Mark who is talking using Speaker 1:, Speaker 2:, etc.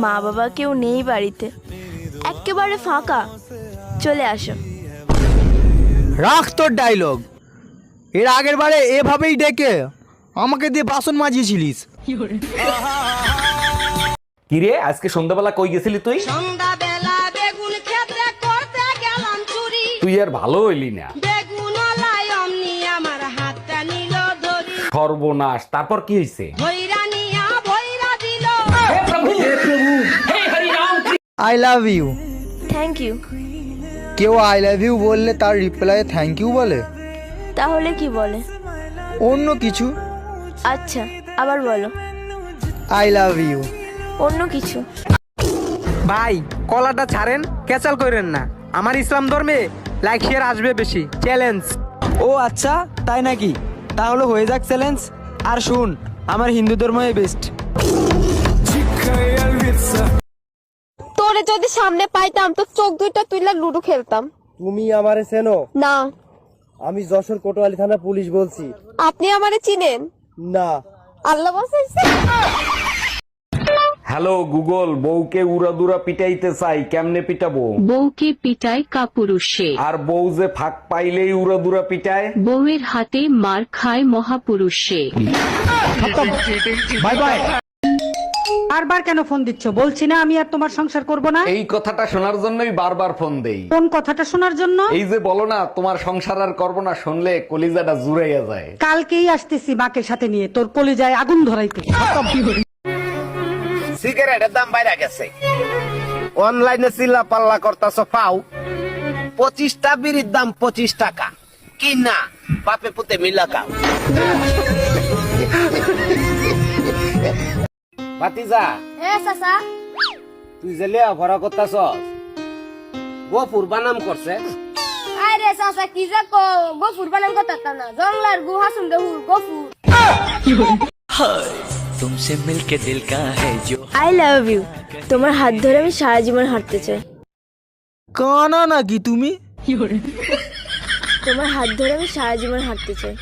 Speaker 1: মা বাবা কেউ নেই বাড়িতে, একেবারে ফাঁকা। চলে আসো।
Speaker 2: রাখ তোর ডায়লগ। এর আগের বারে এভাবেই ডেকে আমাকে দিয়ে বাসন মাজিয়েছিলিস।
Speaker 3: কিরে আজকে সন্ধ্যাবেলা কই গেছিলি তুই?
Speaker 4: সন্ধ্যাবেলা বেগুন ক্ষেত্রে করতে গেলাম চুরি।
Speaker 3: তুই আর ভালো হইলি না।
Speaker 4: বেগুন লাই অমনি আমার হাতটা নিল ধরি।
Speaker 3: সর্বনাশ, তারপর কি হয়েছে?
Speaker 4: ভৈরা নিয়া ভৈরা দিল।
Speaker 2: I love you.
Speaker 1: Thank you.
Speaker 2: কেউ আই লাভ ইউ বললে তার রিপ্লাই থ্যাংক ইউ বলে?
Speaker 1: তাহলে কি বলে?
Speaker 2: অন্য কিছু।
Speaker 1: আচ্ছা, আবার বলো।
Speaker 2: I love you.
Speaker 1: অন্য কিছু।
Speaker 5: ভাই কলাটা ছাড়েন, ক্যাচাল করেন না। আমার ইসলাম ধর্মে লাইক শেয়ার আসবে বেশি। চ্যালেঞ্জ। ও আচ্ছা, তাই নাকি? তাহলে হয়ে যাক চ্যালেঞ্জ। আর শুন, আমার হিন্দু ধর্মই বেস্ট।
Speaker 6: তোরে যদি সামনে পাইতাম তো চোখ দুইটা তুইলা লুডো খেলতাম।
Speaker 7: তুমি আমারে চেনো?
Speaker 6: না।
Speaker 7: আমি যশোর কোতোয়ালি থানা পুলিশ বলছি।
Speaker 6: আপনি আমারে চিনেন?
Speaker 7: না।
Speaker 6: আল্লাহ বাঁচাইছে।
Speaker 3: হ্যালো গুগল, বউকে উড়াদুরা পিটাইতে চাই, কেমনে পিটাবো?
Speaker 8: বউকে পিটায় কাপুরুষে,
Speaker 3: আর বউ যে ফাঁক পাইলেই উড়াদুরা পিটায়।
Speaker 8: বউয়ের হাতে মার খায় মহাপুরুষে।
Speaker 2: Bye bye.
Speaker 9: বারবার কেন ফোন দিচ্ছ? বলছি না আমি আর তোমার সংসার করব না।
Speaker 3: এই কথাটা শোনার জন্যই বারবার ফোন দেই।
Speaker 9: কোন কথাটা শোনার জন্য?
Speaker 3: এই যে বলো না তোমার সংসার আর করবো না, শুনলে কলিজাটা জুড়াইয়া যায়।
Speaker 9: কালকেই আসতেছি মাকে সাথে নিয়ে তোর কলিজায় আগুন ধরাইতে।
Speaker 7: সিগারেটের দাম বাইরে গেছে, অনলাইনে চিল্লা পাল্লা করতাছ পাও। 25টা বিড়ির দাম 25 টাকা। কি না বাপে পুতে মিলা খাও। ভাতিজা,
Speaker 6: হ্যাঁ চাচা।
Speaker 7: তুই যে লেয়া ভরা করতাছস, গফুর বানাম করছে।
Speaker 6: আরে চাচা কি যে কো, গফুর বানাম কথা না, জংলার গুহা শুনতে হুর গফুর।
Speaker 1: I love you. তোমার হাত ধরে আমি সারা জীবন হাঁটতে চাই।
Speaker 2: কানা নাকি তুমি?
Speaker 1: তোমার হাত ধরে আমি সারা জীবন হাঁটতে চাই।